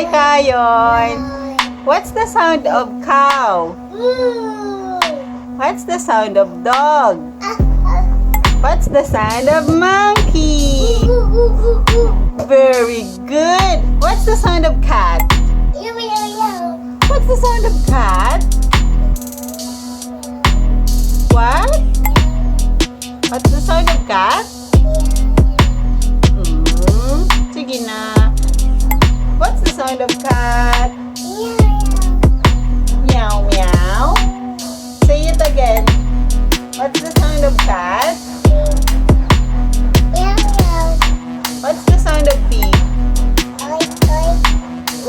Hi, Kion. What's the sound of cow? What's the sound of dog? What's the sound of monkey? Very good. What's the sound of cat? What's the sound of cat? What? What's the sound of cat? Sige na. What's the sound of cat? Meow, meow. Say it again. What's the sound of cat? What's the sound of pig?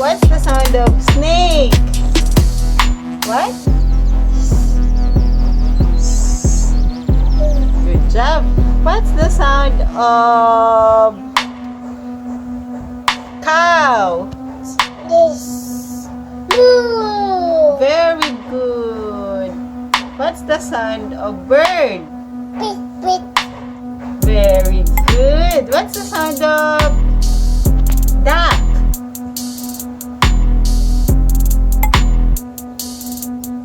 What's the sound of snake? What? Good job. What's the sound of cow? Very good. What's the sound of bird? Very good. What's the sound of duck?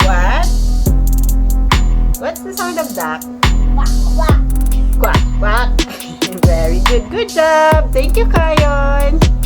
What? What's the sound of duck? Quack, quack. Very good. Good job. Thank you, Kion.